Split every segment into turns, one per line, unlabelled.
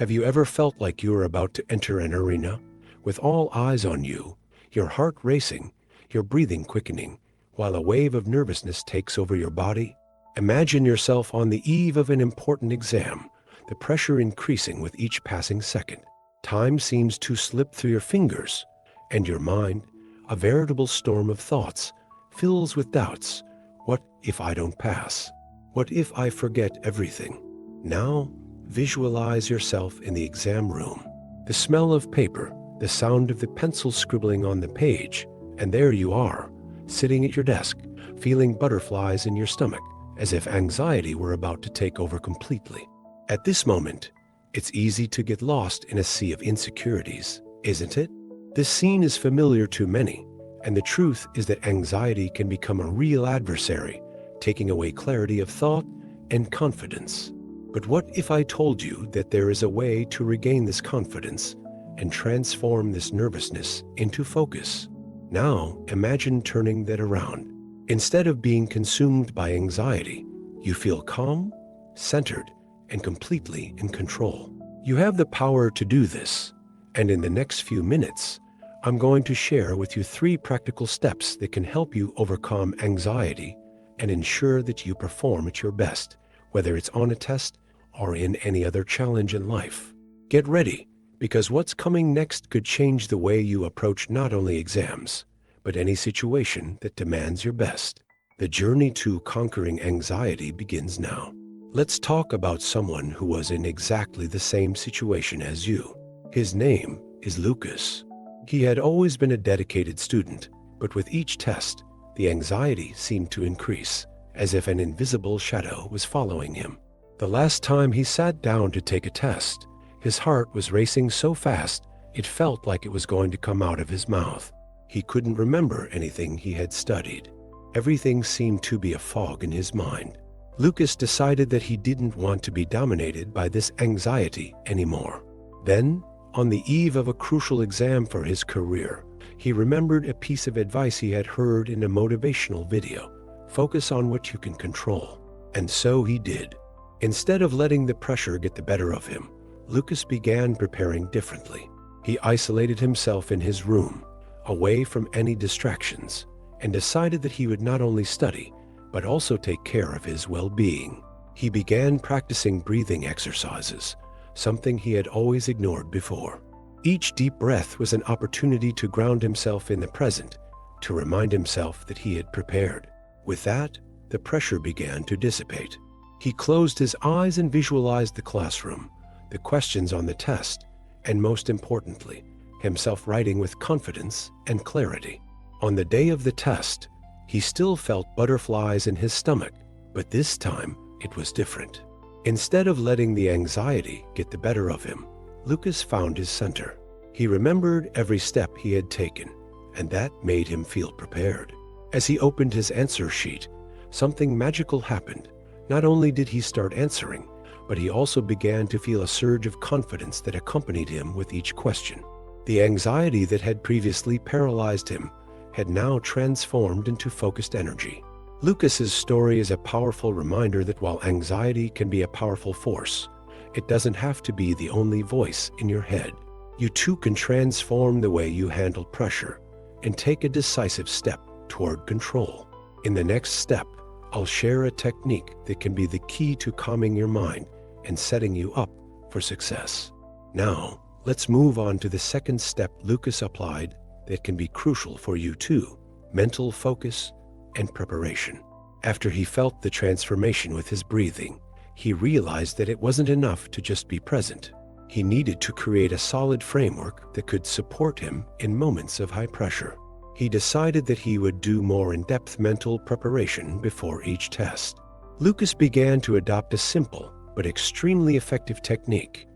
Have you ever felt like you are about to enter an arena with all eyes on you, your heart racing, your breathing quickening, while a wave of nervousness takes over your body? Imagine yourself on the eve of an important exam, the pressure increasing with each passing second. Time seems to slip through your fingers, and your mind, a veritable storm of thoughts, fills with doubts. What if I don't pass? What if I forget everything? Now, visualize yourself in the exam room. The smell of paper, the sound of the pencil scribbling on the page, and there you are, sitting at your desk, feeling butterflies in your stomach, as if anxiety were about to take over completely. At this moment, it's easy to get lost in a sea of insecurities, isn't it? This scene is familiar to many, and the truth is that anxiety can become a real adversary, taking away clarity of thought and confidence. But what if I told you that there is a way to regain this confidence and transform this nervousness into focus? Now, imagine turning that around. Instead of being consumed by anxiety, you feel calm, centered, and completely in control. You have the power to do this, and in the next few minutes, I'm going to share with you 3 practical steps that can help you overcome anxiety and ensure that you perform at your best, whether it's on a test or in any other challenge in life. Get ready, because what's coming next could change the way you approach not only exams, but any situation that demands your best. The journey to conquering anxiety begins now. Let's talk about someone who was in exactly the same situation as you. His name is Lucas. He had always been a dedicated student, but with each test, the anxiety seemed to increase, as if an invisible shadow was following him. The last time he sat down to take a test, his heart was racing so fast it felt like it was going to come out of his mouth. He couldn't remember anything he had studied. Everything seemed to be a fog in his mind. Lucas decided that he didn't want to be dominated by this anxiety anymore. Then, on the eve of a crucial exam for his career, he remembered a piece of advice he had heard in a motivational video: focus on what you can control. And so he did. Instead of letting the pressure get the better of him, Lucas began preparing differently. He isolated himself in his room, away from any distractions, and decided that he would not only study, but also take care of his well-being. He began practicing breathing exercises, something he had always ignored before. Each deep breath was an opportunity to ground himself in the present, to remind himself that he had prepared. With that, the pressure began to dissipate. He closed his eyes and visualized the classroom, the questions on the test, and most importantly, himself writing with confidence and clarity. On the day of the test, he still felt butterflies in his stomach, but this time it was different. Instead of letting the anxiety get the better of him, Lucas found his center. He remembered every step he had taken, and that made him feel prepared. As he opened his answer sheet, something magical happened. Not only did he start answering, but he also began to feel a surge of confidence that accompanied him with each question. The anxiety that had previously paralyzed him had now transformed into focused energy. Lucas's story is a powerful reminder that while anxiety can be a powerful force, it doesn't have to be the only voice in your head. You too can transform the way you handle pressure and take a decisive step toward control. In the next step, I'll share a technique that can be the key to calming your mind and setting you up for success. Now, let's move on to the second step Lucas applied that can be crucial for you too: mental focus and preparation. After he felt the transformation with his breathing, he realized that it wasn't enough to just be present. He needed to create a solid framework that could support him in moments of high pressure. He decided that he would do more in-depth mental preparation before each test. Lucas began to adopt a simple but extremely effective technique: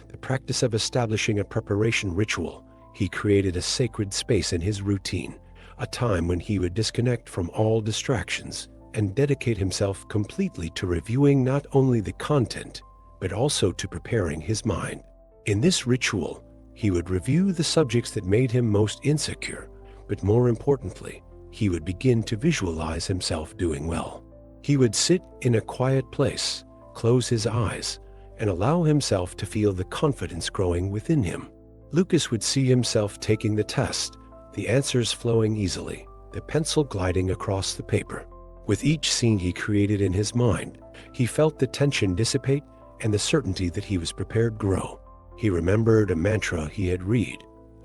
the practice of establishing a preparation ritual. He created a sacred space in his routine, a time when he would disconnect from all distractions and dedicate himself completely to reviewing not only the content, but also to preparing his mind. In this ritual, he would review the subjects that made him most insecure, but more importantly, he would begin to visualize himself doing well. He would sit in a quiet place, close his eyes, and allow himself to feel the confidence growing within him. Lucas would see himself taking the test, the answers flowing easily, the pencil gliding across the paper. With each scene he created in his mind, he felt the tension dissipate and the certainty that he was prepared grow. He remembered a mantra he had read,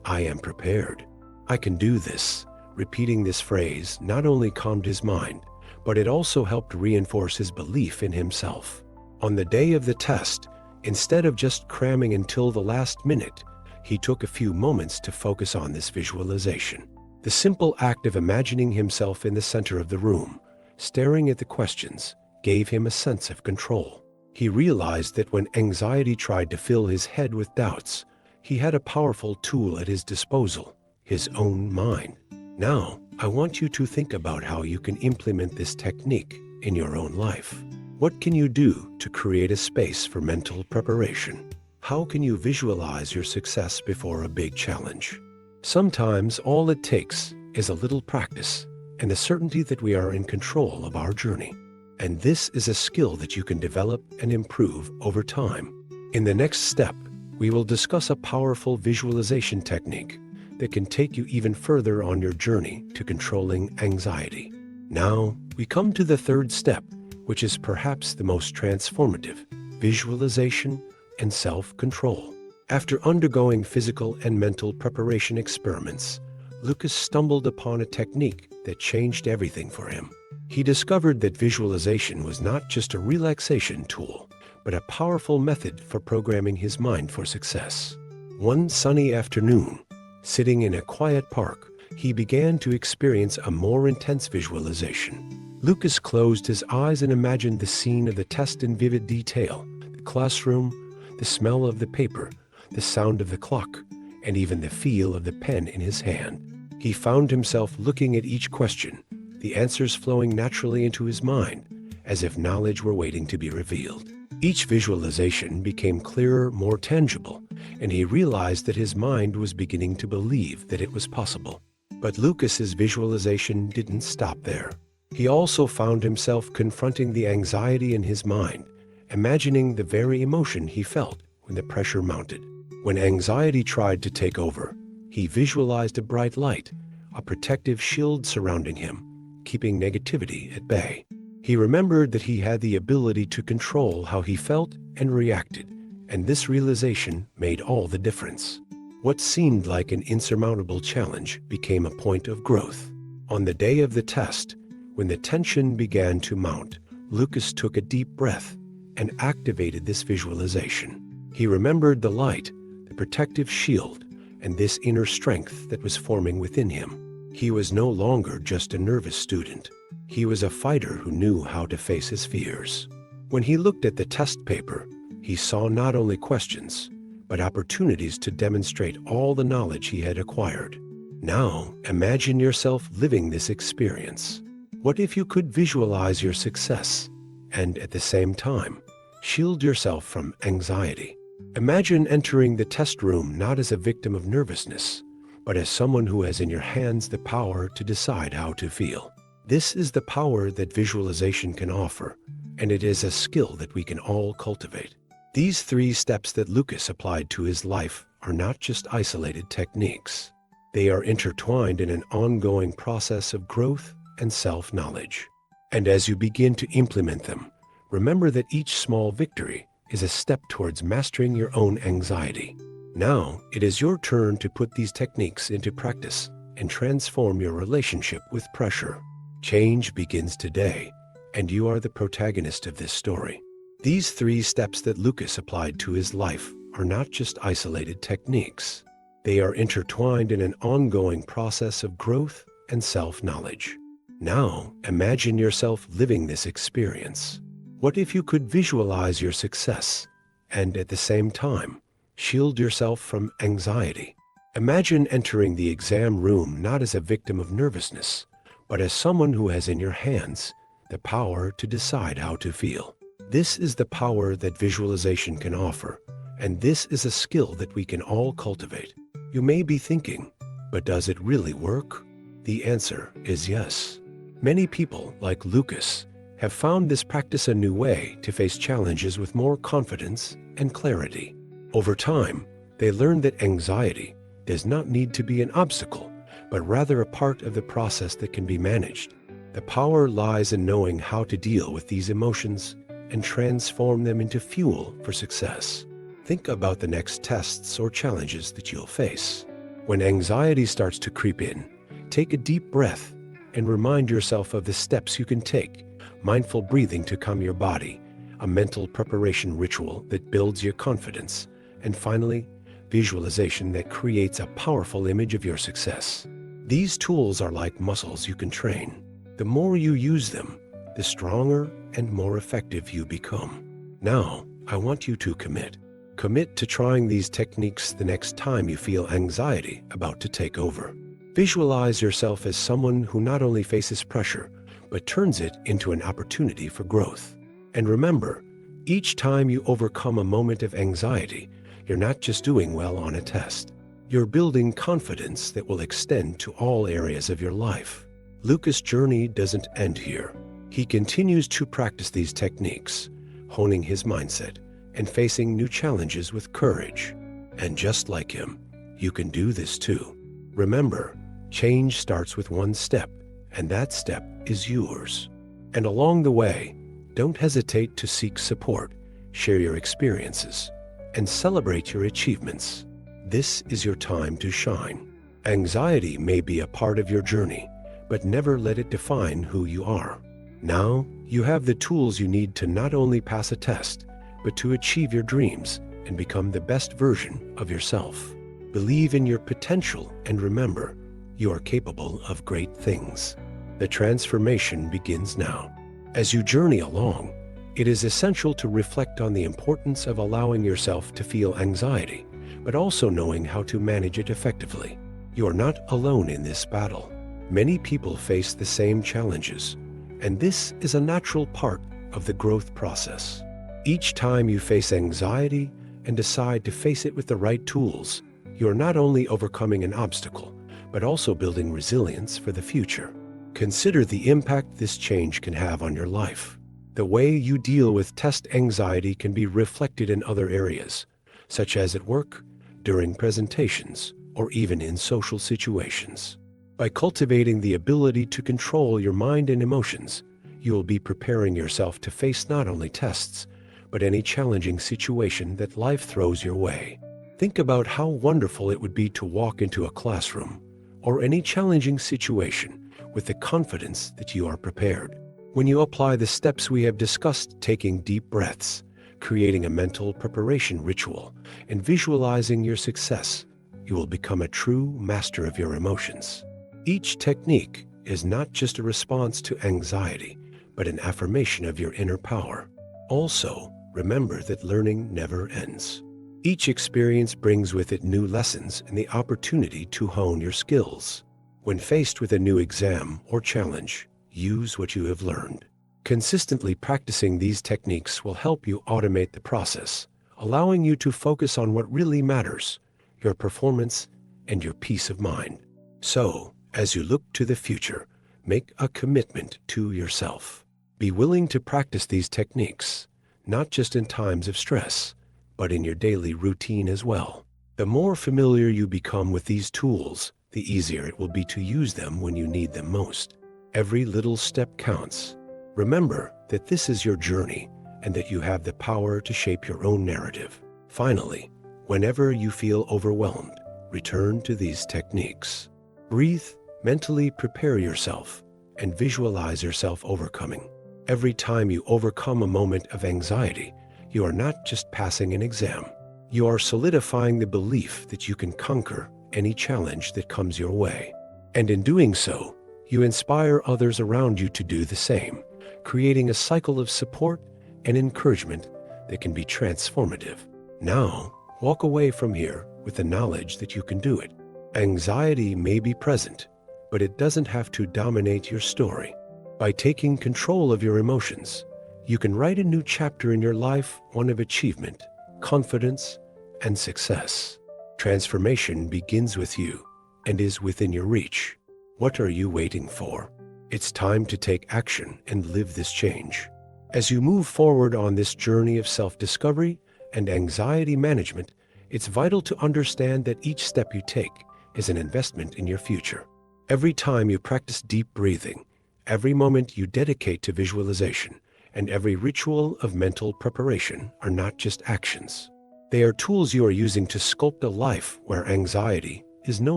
"I am prepared. I can do this." Repeating this phrase not only calmed his mind, but it also helped reinforce his belief in himself. On the day of the test, instead of just cramming until the last minute, he took a few moments to focus on this visualization. The simple act of imagining himself in the center of the room, staring at the questions, gave him a sense of control. He realized that when anxiety tried to fill his head with doubts, he had a powerful tool at his disposal, his own mind. Now, I want you to think about how you can implement this technique in your own life. What can you do to create a space for mental preparation? How can you visualize your success before a big challenge? Sometimes all it takes is a little practice and the certainty that we are in control of our journey. And this is a skill that you can develop and improve over time. In the next step, we will discuss a powerful visualization technique that can take you even further on your journey to controlling anxiety. Now, we come to the third step, which is perhaps the most transformative: visualization and self-control. After undergoing physical and mental preparation experiments, Lucas stumbled upon a technique that changed everything for him. He discovered that visualization was not just a relaxation tool, but a powerful method for programming his mind for success. One sunny afternoon, sitting in a quiet park, he began to experience a more intense visualization. Lucas closed his eyes and imagined the scene of the test in vivid detail: the classroom, the smell of the paper, the sound of the clock, and even the feel of the pen in his hand. He found himself looking at each question, the answers flowing naturally into his mind, as if knowledge were waiting to be revealed. Each visualization became clearer, more tangible, and he realized that his mind was beginning to believe that it was possible. But Lucas's visualization didn't stop there. He also found himself confronting the anxiety in his mind, imagining the very emotion he felt when the pressure mounted. When anxiety tried to take over, he visualized a bright light, a protective shield surrounding him, keeping negativity at bay. He remembered that he had the ability to control how he felt and reacted, and this realization made all the difference. What seemed like an insurmountable challenge became a point of growth. On the day of the test, when the tension began to mount, Lucas took a deep breath and activated this visualization. He remembered the light, the protective shield, and this inner strength that was forming within him. He was no longer just a nervous student. He was a fighter who knew how to face his fears. When he looked at the test paper, he saw not only questions, but opportunities to demonstrate all the knowledge he had acquired. Now, imagine yourself living this experience. What if you could visualize your success and, at the same time, shield yourself from anxiety? Imagine entering the test room not as a victim of nervousness, but as someone who has in your hands the power to decide how to feel. This is the power that visualization can offer, and it is a skill that we can all cultivate. These 3 steps that Lucas applied to his life are not just isolated techniques. They are intertwined in an ongoing process of growth and self-knowledge. And as you begin to implement them, remember that each small victory is a step towards mastering your own anxiety. Now, it is your turn to put these techniques into practice and transform your relationship with pressure. Change begins today, and you are the protagonist of this story. These 3 steps that Lucas applied to his life are not just isolated techniques. They are intertwined in an ongoing process of growth and self-knowledge. Now, imagine yourself living this experience. What if you could visualize your success and, at the same time, shield yourself from anxiety? Imagine entering the exam room not as a victim of nervousness, but as someone who has in your hands the power to decide how to feel. This is the power that visualization can offer, and this is a skill that we can all cultivate. You may be thinking, but does it really work? The answer is yes. Many people, like Lucas, have found this practice a new way to face challenges with more confidence and clarity. Over time, they learn that anxiety does not need to be an obstacle, but rather a part of the process that can be managed. The power lies in knowing how to deal with these emotions and transform them into fuel for success. Think about the next tests or challenges that you'll face. When anxiety starts to creep in, take a deep breath and remind yourself of the steps you can take. Mindful breathing to calm your body, a mental preparation ritual that builds your confidence, and finally, visualization that creates a powerful image of your success. These tools are like muscles you can train. The more you use them, the stronger and more effective you become. Now, I want you to commit. Commit to trying these techniques the next time you feel anxiety about to take over. Visualize yourself as someone who not only faces pressure, but turns it into an opportunity for growth. And remember, each time you overcome a moment of anxiety, you're not just doing well on a test. You're building confidence that will extend to all areas of your life. Lucas' journey doesn't end here. He continues to practice these techniques, honing his mindset and facing new challenges with courage. And just like him, you can do this too. Remember, change starts with one step, and that step is yours. And along the way, don't hesitate to seek support, share your experiences, and celebrate your achievements. This is your time to shine. Anxiety may be a part of your journey, but never let it define who you are. Now, you have the tools you need to not only pass a test, but to achieve your dreams and become the best version of yourself. Believe in your potential and remember, you are capable of great things. The transformation begins now. As you journey along, it is essential to reflect on the importance of allowing yourself to feel anxiety, but also knowing how to manage it effectively. You are not alone in this battle. Many people face the same challenges, and this is a natural part of the growth process. Each time you face anxiety and decide to face it with the right tools, you are not only overcoming an obstacle, but also building resilience for the future. Consider the impact this change can have on your life. The way you deal with test anxiety can be reflected in other areas, such as at work, during presentations, or even in social situations. By cultivating the ability to control your mind and emotions, you will be preparing yourself to face not only tests, but any challenging situation that life throws your way. Think about how wonderful it would be to walk into a classroom or any challenging situation with the confidence that you are prepared. When you apply the steps we have discussed, taking deep breaths, creating a mental preparation ritual, and visualizing your success, you will become a true master of your emotions. Each technique is not just a response to anxiety, but an affirmation of your inner power. Also, remember that learning never ends. Each experience brings with it new lessons and the opportunity to hone your skills. When faced with a new exam or challenge, use what you have learned. Consistently practicing these techniques will help you automate the process, allowing you to focus on what really matters, your performance and your peace of mind. So, as you look to the future, make a commitment to yourself. Be willing to practice these techniques, not just in times of stress, but in your daily routine as well. The more familiar you become with these tools, the easier it will be to use them when you need them most. Every little step counts. Remember that this is your journey and that you have the power to shape your own narrative. Finally, whenever you feel overwhelmed, return to these techniques. Breathe, mentally prepare yourself, and visualize yourself overcoming. Every time you overcome a moment of anxiety, you are not just passing an exam. You are solidifying the belief that you can conquer any challenge that comes your way. And in doing so, you inspire others around you to do the same, creating a cycle of support and encouragement that can be transformative. Now, walk away from here with the knowledge that you can do it. Anxiety may be present, but it doesn't have to dominate your story. By taking control of your emotions, you can write a new chapter in your life, one of achievement, confidence, and success. Transformation begins with you and is within your reach. What are you waiting for? It's time to take action and live this change. As you move forward on this journey of self-discovery and anxiety management, it's vital to understand that each step you take is an investment in your future. Every time you practice deep breathing, every moment you dedicate to visualization, and every ritual of mental preparation are not just actions. They are tools you are using to sculpt a life where anxiety is no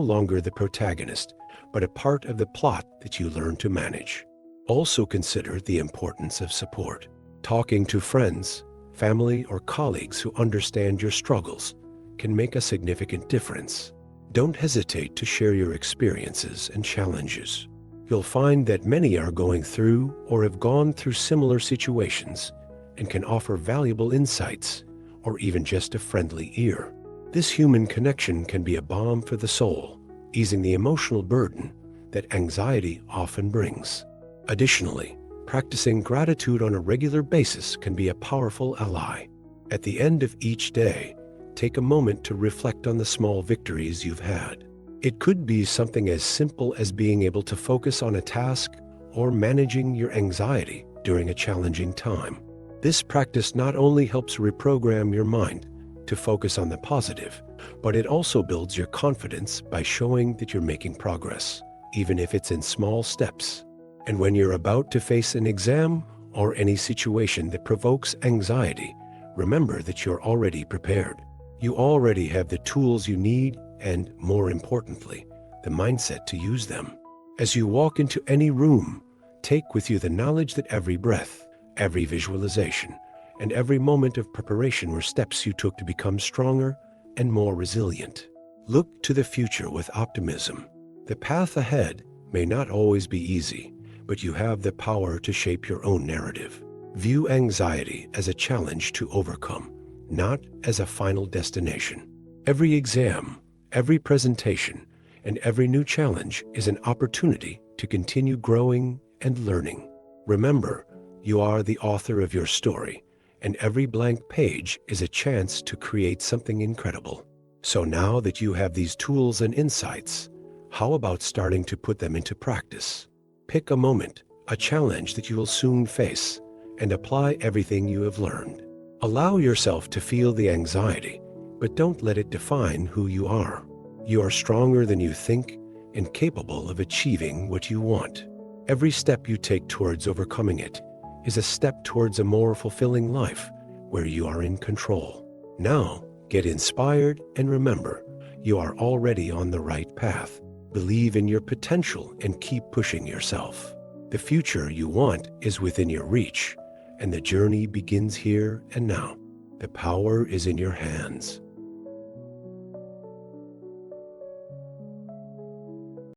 longer the protagonist, but a part of the plot that you learn to manage. Also consider the importance of support. Talking to friends, family, or colleagues who understand your struggles can make a significant difference. Don't hesitate to share your experiences and challenges. You'll find that many are going through or have gone through similar situations and can offer valuable insights or even just a friendly ear. This human connection can be a balm for the soul, easing the emotional burden that anxiety often brings. Additionally, practicing gratitude on a regular basis can be a powerful ally. At the end of each day, take a moment to reflect on the small victories you've had. It could be something as simple as being able to focus on a task or managing your anxiety during a challenging time. This practice not only helps reprogram your mind to focus on the positive, but it also builds your confidence by showing that you're making progress, even if it's in small steps. And when you're about to face an exam or any situation that provokes anxiety, remember that you're already prepared. You already have the tools you need and, more importantly, the mindset to use them. As you walk into any room, take with you the knowledge that every breath, every visualization, and every moment of preparation were steps you took to become stronger and more resilient. Look to the future with optimism. The path ahead may not always be easy, but you have the power to shape your own narrative. View anxiety as a challenge to overcome, not as a final destination. Every exam, every presentation, and every new challenge is an opportunity to continue growing and learning. Remember, you are the author of your story, and every blank page is a chance to create something incredible. So now that you have these tools and insights, how about starting to put them into practice? Pick a moment, a challenge that you will soon face, and apply everything you have learned. Allow yourself to feel the anxiety, but don't let it define who you are. You are stronger than you think and capable of achieving what you want. Every step you take towards overcoming it is a step towards a more fulfilling life where you are in control. Now, get inspired and remember, you are already on the right path. Believe in your potential and keep pushing yourself. The future you want is within your reach, and the journey begins here and now. The power is in your hands.